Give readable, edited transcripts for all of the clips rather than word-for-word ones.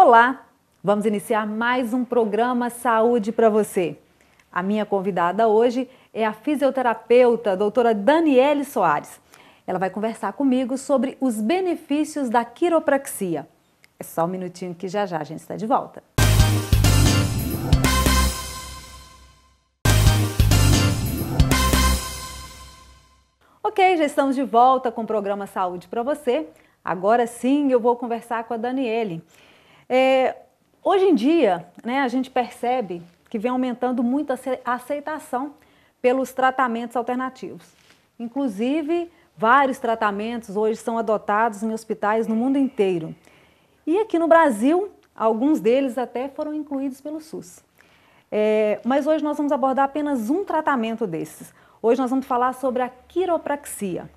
Olá! Vamos iniciar mais um programa Saúde para você. A minha convidada hoje é a fisioterapeuta a doutora Daniele Soares. Ela vai conversar comigo sobre os benefícios da quiropraxia. É só um minutinho que já a gente está de volta. Ok, já estamos de volta com o programa Saúde para você. Agora sim eu vou conversar com a Daniele. Hoje em dia, a gente percebe que vem aumentando muito a aceitação pelos tratamentos alternativos. Inclusive, vários tratamentos hoje são adotados em hospitais no mundo inteiro. E aqui no Brasil, alguns deles até foram incluídos pelo SUS. Mas hoje nós vamos abordar apenas um tratamento desses. Hoje nós vamos falar sobre a quiropraxia.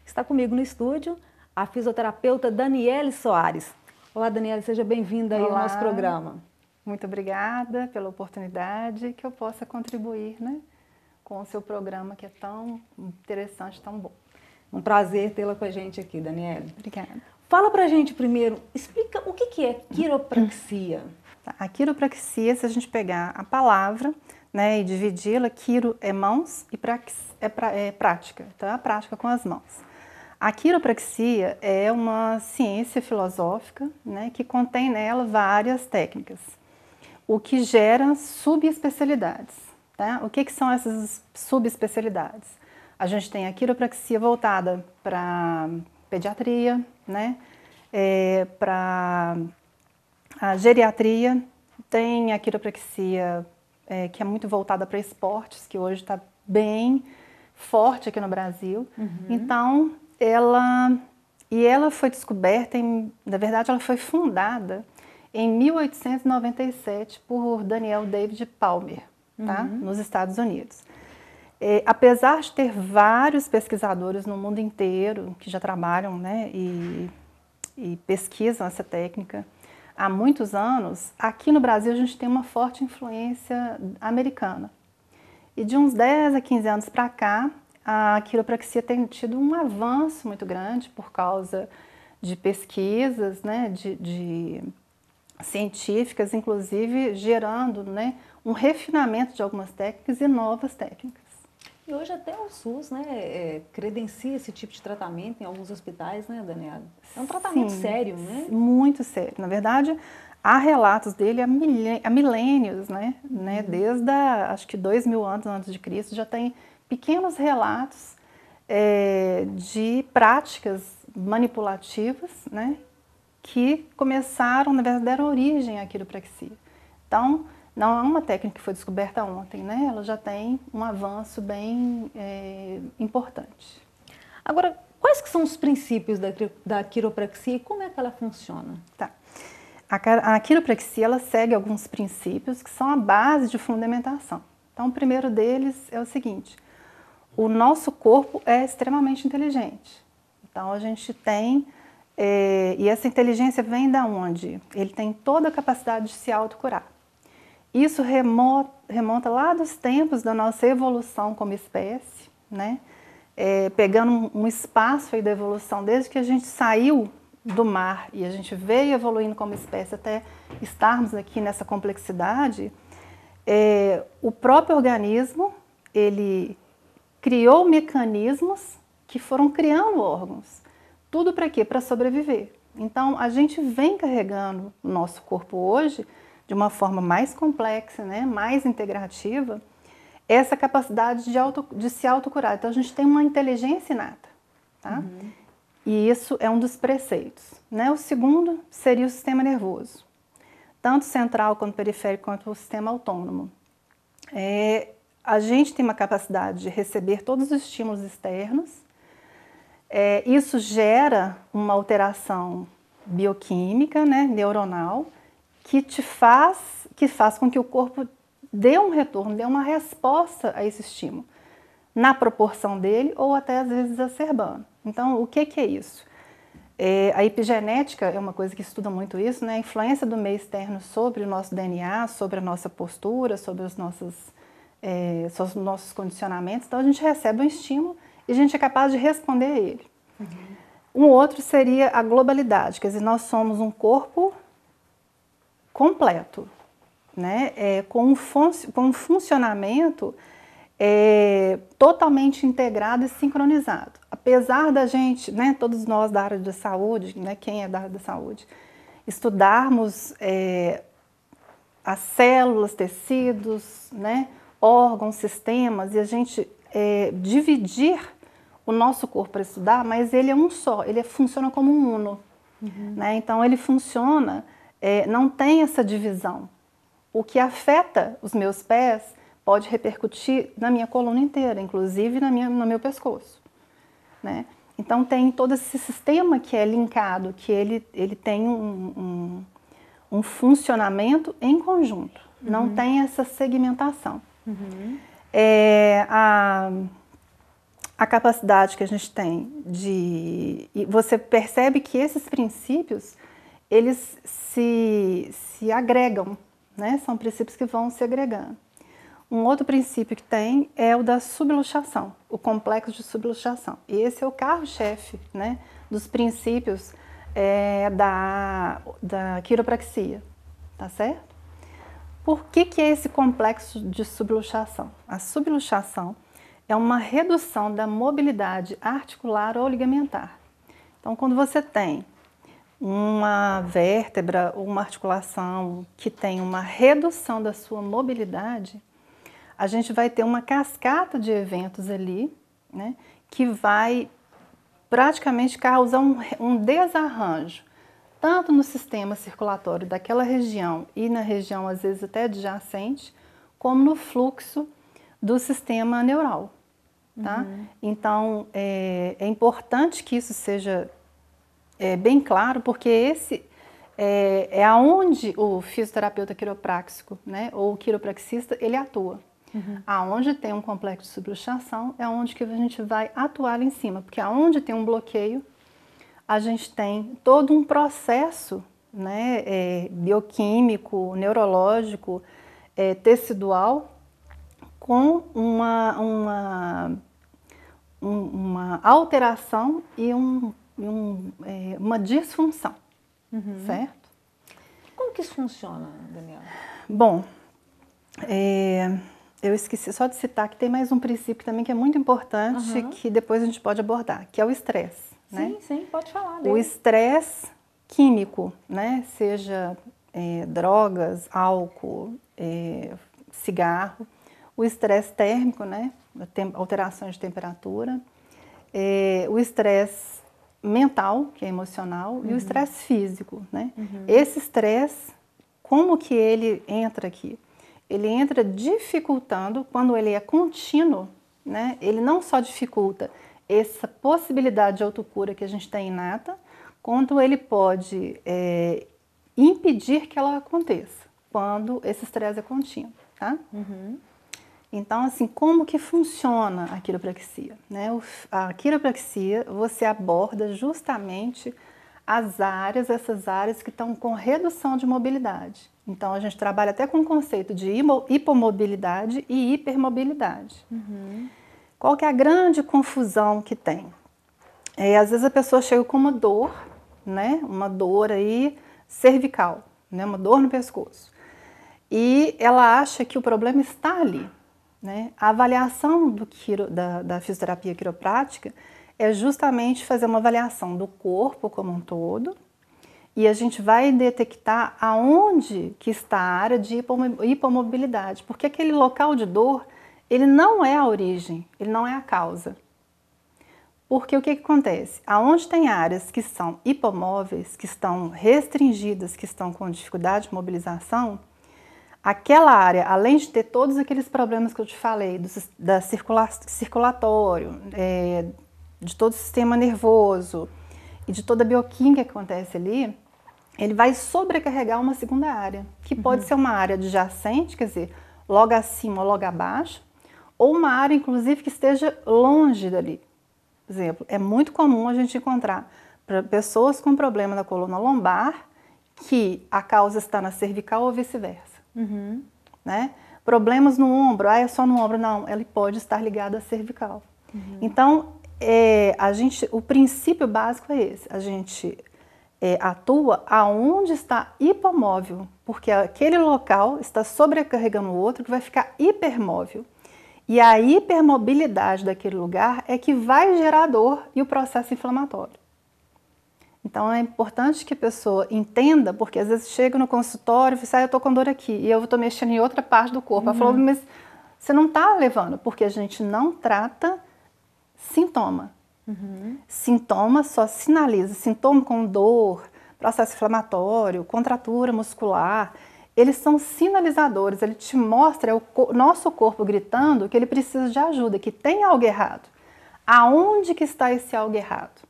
Está comigo no estúdio a fisioterapeuta Daniele Soares. Olá, Daniele, seja bem-vinda aí ao nosso programa. Muito obrigada pela oportunidade que eu possa contribuir, com o seu programa que é tão interessante, tão bom. Um prazer tê-la com a gente aqui, Daniele. Obrigada. Fala pra gente primeiro, explica o que é quiropraxia. A quiropraxia, se a gente pegar a palavra, e dividi-la, quiro é mãos e prax é prática, então é a prática com as mãos. A quiropraxia é uma ciência filosófica, que contém nela várias técnicas, o que gera subespecialidades. Tá? O que são essas subespecialidades? A gente tem a quiropraxia voltada para pediatria, para a geriatria, tem a quiropraxia que é muito voltada para esportes, que hoje está bem forte aqui no Brasil. Então, ela foi descoberta, na verdade ela foi fundada em 1897 por Daniel David Palmer, nos Estados Unidos. Apesar de ter vários pesquisadores no mundo inteiro que já trabalham e pesquisam essa técnica há muitos anos, aqui no Brasil a gente tem uma forte influência americana. E de uns 10 a 15 anos para cá, a quiropraxia tem tido um avanço muito grande por causa de pesquisas, de científicas, inclusive gerando um refinamento de algumas técnicas e novas técnicas. E hoje até o SUS credencia esse tipo de tratamento em alguns hospitais, Daniela? É um tratamento sério, Muito sério. Na verdade, há relatos dele há milênios, desde acho que 2000 anos antes de Cristo, já tem pequenos relatos de práticas manipulativas, que começaram, na verdade, deram origem à quiropraxia. Então, não é uma técnica que foi descoberta ontem, ela já tem um avanço bem importante. Agora, quais que são os princípios da quiropraxia e como é que ela funciona? Tá. A quiropraxia ela segue alguns princípios que são a base de fundamentação. Então, o primeiro deles é o seguinte: o nosso corpo é extremamente inteligente. Então, a gente tem, e essa inteligência vem da onde? Ele tem toda a capacidade de se autocurar. Isso remonta lá dos tempos da nossa evolução como espécie, pegando um espaço aí da evolução, desde que a gente saiu do mar e a gente veio evoluindo como espécie até estarmos aqui nessa complexidade, o próprio organismo, ele criou mecanismos que foram criando órgãos. Tudo para quê? Para sobreviver. Então, a gente vem carregando o nosso corpo hoje de uma forma mais complexa, mais integrativa, essa capacidade de se autocurar. Então, a gente tem uma inteligência inata. Tá? E isso é um dos preceitos. O segundo seria o sistema nervoso, tanto central quanto periférico, quanto o sistema autônomo. A gente tem uma capacidade de receber todos os estímulos externos. Isso gera uma alteração bioquímica, neuronal, que faz com que o corpo dê um retorno, dê uma resposta a esse estímulo, na proporção dele ou até às vezes exacerbando. Então, o que é isso? A epigenética é uma coisa que estuda muito isso, a influência do meio externo sobre o nosso DNA, sobre a nossa postura, sobre os nossos condicionamentos. Então, a gente recebe um estímulo e a gente é capaz de responder a ele. Um outro seria a globalidade, quer dizer, nós somos um corpo completo, né? Com um funcionamento totalmente integrado e sincronizado. Apesar da gente, né, todos nós da área da saúde, né, quem é da área da saúde, estudarmos as células, tecidos, né, órgãos, sistemas, e a gente dividir o nosso corpo para estudar, mas ele é um só, ele funciona como um uno. Né? Então ele funciona, não tem essa divisão. O que afeta os meus pés pode repercutir na minha coluna inteira, inclusive no meu pescoço. Né? Então tem todo esse sistema que é linkado, que ele tem um funcionamento em conjunto, não tem essa segmentação. A capacidade que a gente tem e você percebe que esses princípios, eles se agregam, né? São princípios que vão se agregando. Um outro princípio que tem é o da subluxação, o complexo de subluxação. E esse é o carro-chefe, né, dos princípios da quiropraxia, tá certo? Por que é esse complexo de subluxação? A subluxação é uma redução da mobilidade articular ou ligamentar. Então, quando você tem uma vértebra ou uma articulação que tem uma redução da sua mobilidade, a gente vai ter uma cascata de eventos ali, né, que vai praticamente causar um desarranjo, tanto no sistema circulatório daquela região e na região, às vezes, até adjacente, como no fluxo do sistema neural. Tá? Então, é importante que isso seja bem claro, porque esse é aonde o fisioterapeuta quiropráxico, né, ou o quiropraxista, ele atua. Aonde tem um complexo de subluxação é onde que a gente vai atuar em cima, porque aonde tem um bloqueio, a gente tem todo um processo, né, bioquímico, neurológico, tecidual, com uma alteração e uma disfunção, certo? Como que isso funciona, Daniela? Bom, eu esqueci só de citar que tem mais um princípio também que é muito importante, que depois a gente pode abordar, que é o estresse. Né? Sim, pode falar dele. O estresse químico, né? Seja drogas, álcool, cigarro, o estresse térmico, né? Alterações de temperatura, o estresse mental, que é emocional, e o estresse físico, né? Esse estresse, como que ele entra aqui? Ele entra dificultando, quando ele é contínuo, né? Ele não só dificulta essa possibilidade de autocura que a gente tem inata, quanto ele pode impedir que ela aconteça, quando esse estresse é contínuo, tá? Então, assim, como que funciona a quiropraxia? Né? A quiropraxia, você aborda justamente essas áreas que estão com redução de mobilidade. Então, a gente trabalha até com o conceito de hipomobilidade e hipermobilidade. Qual que é a grande confusão que tem? Às vezes a pessoa chega com uma dor, né? Uma dor aí cervical, né? Uma dor no pescoço. E ela acha que o problema está ali. Né? A avaliação da fisioterapia quiroprática é justamente fazer uma avaliação do corpo como um todo, e a gente vai detectar aonde que está a área de hipomobilidade, porque aquele local de dor, ele não é a origem, ele não é a causa. Porque o que acontece? Aonde tem áreas que são hipomóveis, que estão restringidas, que estão com dificuldade de mobilização, aquela área, além de ter todos aqueles problemas que eu te falei, da circulatório, de todo o sistema nervoso e de toda a bioquímica que acontece ali, ele vai sobrecarregar uma segunda área, que pode ser uma área adjacente, quer dizer, logo acima ou logo abaixo, ou uma área, inclusive, que esteja longe dali. Por exemplo, é muito comum a gente encontrar pessoas com problema na coluna lombar, que a causa está na cervical ou vice-versa. Né? Problemas no ombro, é só no ombro, não, ele pode estar ligado à cervical. Então, o princípio básico é esse, a gente atua aonde está hipomóvel, porque aquele local está sobrecarregando o outro que vai ficar hipermóvel. E a hipermobilidade daquele lugar é que vai gerar dor e o processo inflamatório. Então é importante que a pessoa entenda, porque às vezes chega no consultório e fala, eu estou com dor aqui, e eu estou mexendo em outra parte do corpo. Ela falou, mas você não está levando, porque a gente não trata sintoma. Sintoma só sinaliza, sintoma com dor, processo inflamatório, contratura muscular, eles são sinalizadores, ele te mostra o nosso corpo gritando que ele precisa de ajuda, que tem algo errado. Aonde que está esse algo errado?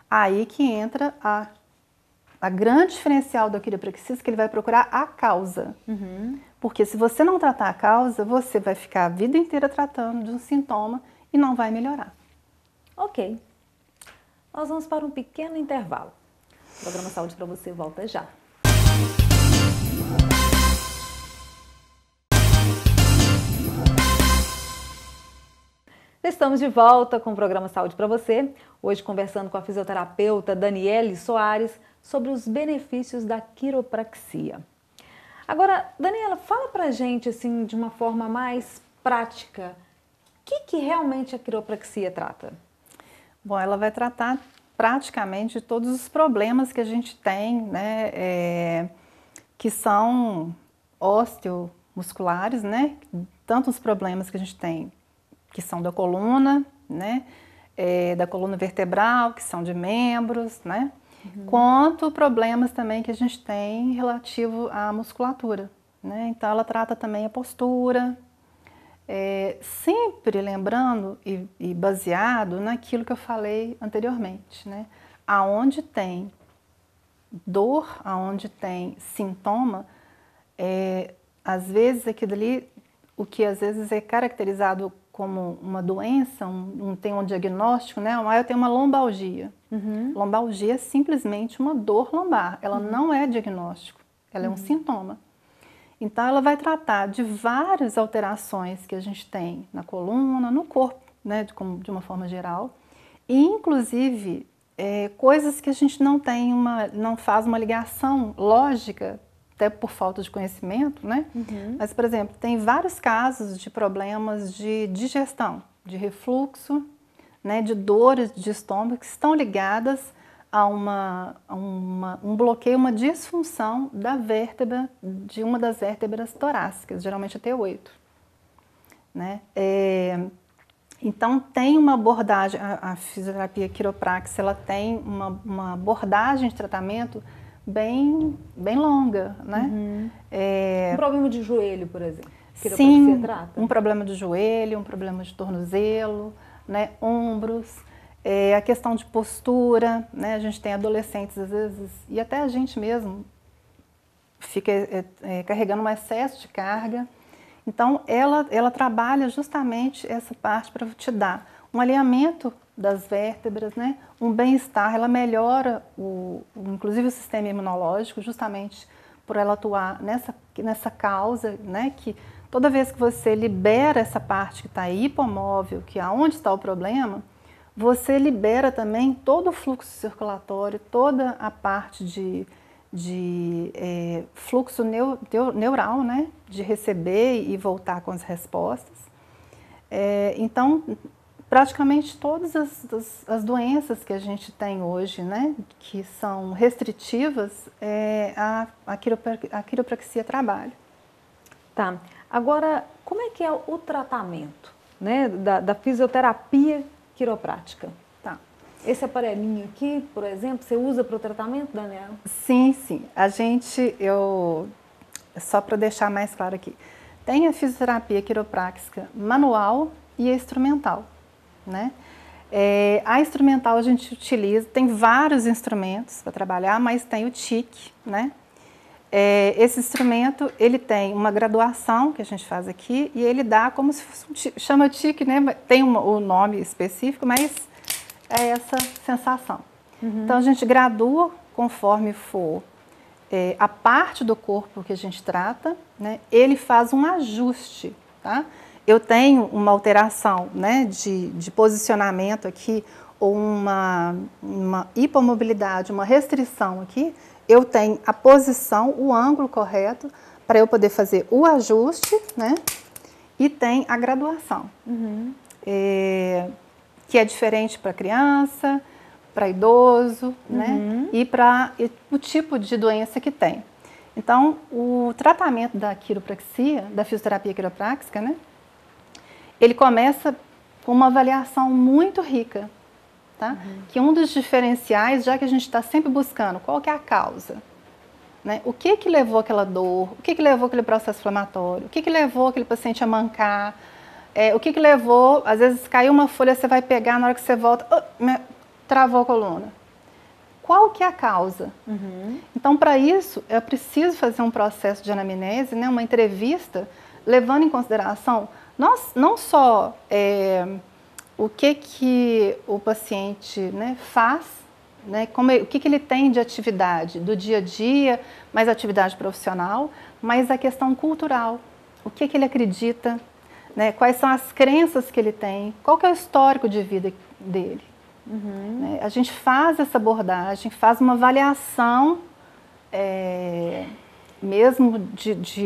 Aí que entra a grande diferencial da quiropraxia, que ele vai procurar a causa. Porque se você não tratar a causa, você vai ficar a vida inteira tratando de um sintoma e não vai melhorar. Ok. Nós vamos para um pequeno intervalo. O programa Saúde para você volta já. Estamos de volta com o programa Saúde para você, hoje conversando com a fisioterapeuta Daniele Soares sobre os benefícios da quiropraxia. Agora, Daniela, fala pra gente assim, de uma forma mais prática, o que realmente a quiropraxia trata? Bom, ela vai tratar praticamente de todos os problemas que a gente tem, né, que são osteomusculares, né, tanto os problemas que a gente tem que são da coluna, né, da coluna vertebral, que são de membros, né, quanto problemas também que a gente tem relativo à musculatura, né, então ela trata também a postura, sempre lembrando e baseado naquilo que eu falei anteriormente, né, aonde tem dor, aonde tem sintoma, às vezes aquilo ali, o que às vezes é caracterizado como uma doença, tem um diagnóstico, né? Eu tenho uma lombalgia. Lombalgia é simplesmente uma dor lombar, ela não é diagnóstico, ela é um sintoma. Então ela vai tratar de várias alterações que a gente tem na coluna, no corpo, né? De uma forma geral, e inclusive coisas que a gente não faz uma ligação lógica, até por falta de conhecimento, né? Mas, por exemplo, tem vários casos de problemas de digestão, de refluxo, né, de dores de estômago que estão ligadas a um bloqueio, uma disfunção da vértebra, de uma das vértebras torácicas, geralmente a T8, né? Então tem uma abordagem, a fisioterapia quiropráxica, ela tem uma abordagem de tratamento bem longa, né? Um problema de joelho, por exemplo, sim, trata? Um problema de joelho, um problema de tornozelo, né? Ombros, a questão de postura, né? A gente tem adolescentes às vezes, e até a gente mesmo fica carregando um excesso de carga. Então ela trabalha justamente essa parte para te dar um alinhamento das vértebras, né? Um bem-estar, ela melhora inclusive o sistema imunológico, justamente por ela atuar nessa causa, né? Que toda vez que você libera essa parte que está hipomóvel, que é onde está o problema, você libera também todo o fluxo circulatório, toda a parte de fluxo neural, né? De receber e voltar com as respostas. Então, praticamente todas as doenças que a gente tem hoje, né, que são restritivas, a quiropraxia trabalha. Tá. Agora, como é que é o tratamento, né, da fisioterapia quiroprática? Tá. Esse aparelhinho aqui, por exemplo, você usa para o tratamento, Daniela? Sim, sim. Só para deixar mais claro aqui, tem a fisioterapia quiroprática manual e a instrumental, né? A instrumental a gente utiliza, tem vários instrumentos para trabalhar, mas tem o TIC, né? Esse instrumento, ele tem uma graduação que a gente faz aqui e ele dá como se fosse chama TIC, né? Tem o nome específico, mas é essa sensação. Então a gente gradua conforme for a parte do corpo que a gente trata, né? Ele faz um ajuste, tá? Eu tenho uma alteração, né, de posicionamento aqui, ou uma hipomobilidade, uma restrição aqui, eu tenho a posição, o ângulo correto para eu poder fazer o ajuste, né? E tem a graduação, que é diferente para criança, para idoso, né? E para o tipo de doença que tem. Então, o tratamento da quiropraxia, da fisioterapia quiropráxica, né? Ele começa com uma avaliação muito rica, tá? Que um dos diferenciais, já que a gente está sempre buscando qual que é a causa, né? O que que levou aquela dor, o que que levou aquele processo inflamatório, o que que levou aquele paciente a mancar, o que que levou, às vezes caiu uma folha, você vai pegar, na hora que você volta, travou a coluna. Qual que é a causa? Então, para isso, eu preciso fazer um processo de anamnese, né, uma entrevista, levando em consideração não só o que o paciente, né, faz, né, o que ele tem de atividade do dia a dia, mais atividade profissional, mas a questão cultural, o que ele acredita, né, quais são as crenças que ele tem, qual que é o histórico de vida dele. A gente faz essa abordagem, faz uma avaliação mesmo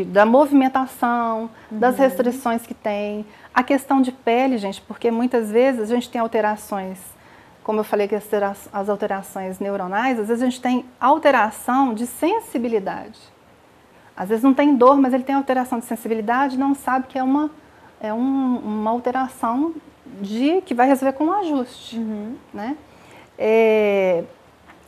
da movimentação, das restrições que tem, a questão de pele, gente, porque muitas vezes a gente tem alterações, como eu falei que as alterações neuronais, às vezes a gente tem alteração de sensibilidade. Às vezes não tem dor, mas ele tem alteração de sensibilidade, não sabe que é uma alteração que vai resolver com um ajuste, né?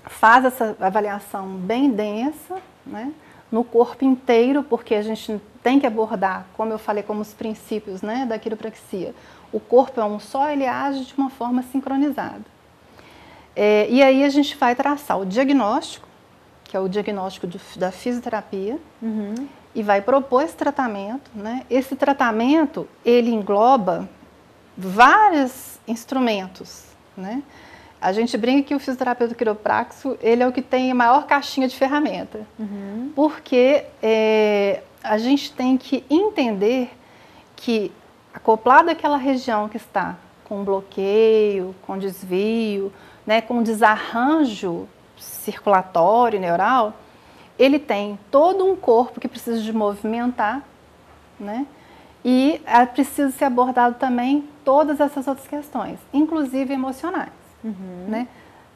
Faz essa avaliação bem densa, né? No corpo inteiro, porque a gente tem que abordar, como eu falei, como os princípios, né, da quiropraxia. O corpo é um só, ele age de uma forma sincronizada. E aí a gente vai traçar o diagnóstico, que é o diagnóstico da fisioterapia, e vai propor esse tratamento, né? Esse tratamento, ele engloba vários instrumentos, né? A gente brinca que o fisioterapeuta quiropráxico, ele é o que tem a maior caixinha de ferramenta, porque a gente tem que entender que, acoplado àquela região que está com bloqueio, com desvio, né, com desarranjo circulatório, neural, ele tem todo um corpo que precisa de movimentar, né? E precisa ser abordado também todas essas outras questões, inclusive emocionais, né?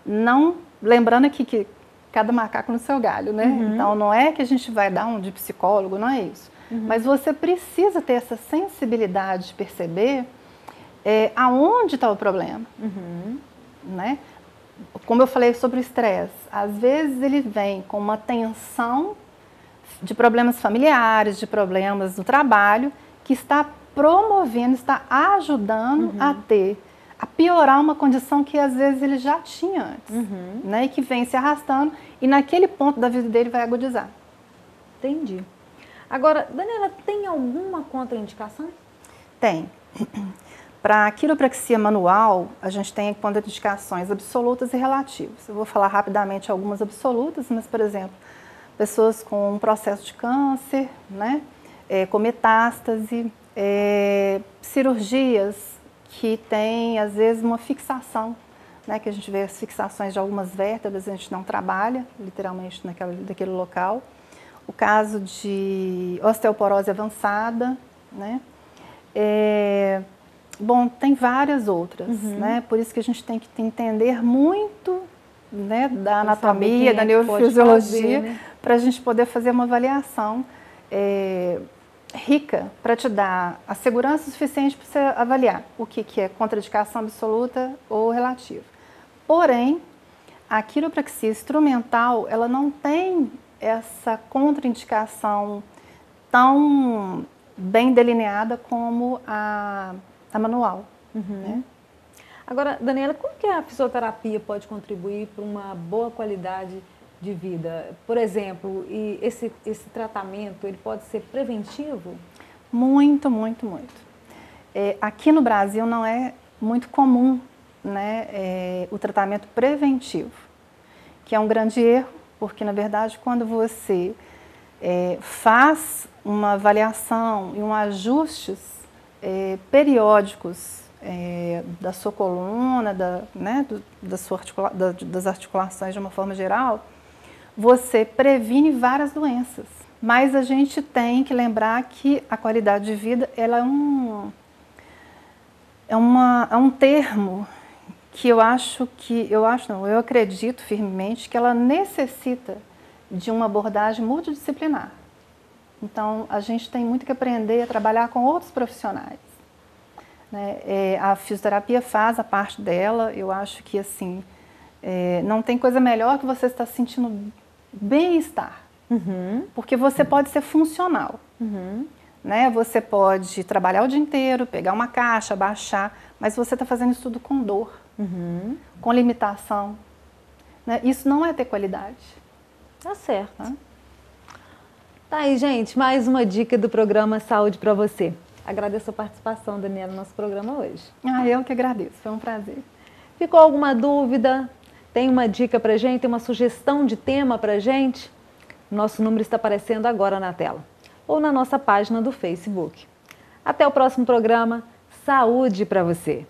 Não, lembrando aqui que cada macaco no seu galho, né? Então não é que a gente vai dar um de psicólogo, não é isso. Mas você precisa ter essa sensibilidade de perceber aonde está o problema, né? Como eu falei sobre o estresse, às vezes ele vem com uma tensão de problemas familiares, de problemas no trabalho, que está promovendo, está ajudando a piorar uma condição que às vezes ele já tinha antes, né? E que vem se arrastando e naquele ponto da vida dele vai agudizar. Entendi. Agora, Daniela, tem alguma contraindicação? Tem. Para a quiropraxia manual, a gente tem contraindicações absolutas e relativas. Eu vou falar rapidamente algumas absolutas, mas, por exemplo, pessoas com um processo de câncer, né, com metástase, cirurgias que têm, às vezes, uma fixação, né, que a gente vê as fixações de algumas vértebras, a gente não trabalha, literalmente, naquele local. O caso de osteoporose avançada, né, bom, tem várias outras, né? Por isso que a gente tem que entender muito, né, da anatomia, da neurofisiologia, né, para a gente poder fazer uma avaliação rica, para te dar a segurança suficiente para você avaliar o que é contraindicação absoluta ou relativa. Porém, a quiropraxia instrumental, ela não tem essa contraindicação tão bem delineada como a manual. Né? Agora, Daniela, como que a fisioterapia pode contribuir para uma boa qualidade de vida? Por exemplo, esse tratamento, ele pode ser preventivo? Muito, muito, muito. Aqui no Brasil não é muito comum, né, o tratamento preventivo, que é um grande erro, porque, na verdade, quando você faz uma avaliação e um ajustes periódicos da sua coluna, né, das articulações de uma forma geral, você previne várias doenças. Mas a gente tem que lembrar que a qualidade de vida ela é um termo que eu acredito firmemente que ela necessita de uma abordagem multidisciplinar. Então, a gente tem muito que aprender a trabalhar com outros profissionais. Né? A fisioterapia faz a parte dela, eu acho que assim, não tem coisa melhor que você estar sentindo bem-estar. Porque você pode ser funcional. Né? Você pode trabalhar o dia inteiro, pegar uma caixa, baixar, mas você está fazendo isso tudo com dor, com limitação. Né? Isso não é ter qualidade. Tá certo. Tá aí, gente, mais uma dica do programa Saúde para você. Agradeço a participação, Daniela, no nosso programa hoje. Eu que agradeço, foi um prazer. Ficou alguma dúvida? Tem uma dica pra gente? Tem uma sugestão de tema pra gente? Nosso número está aparecendo agora na tela. Ou na nossa página do Facebook. Até o próximo programa. Saúde para você!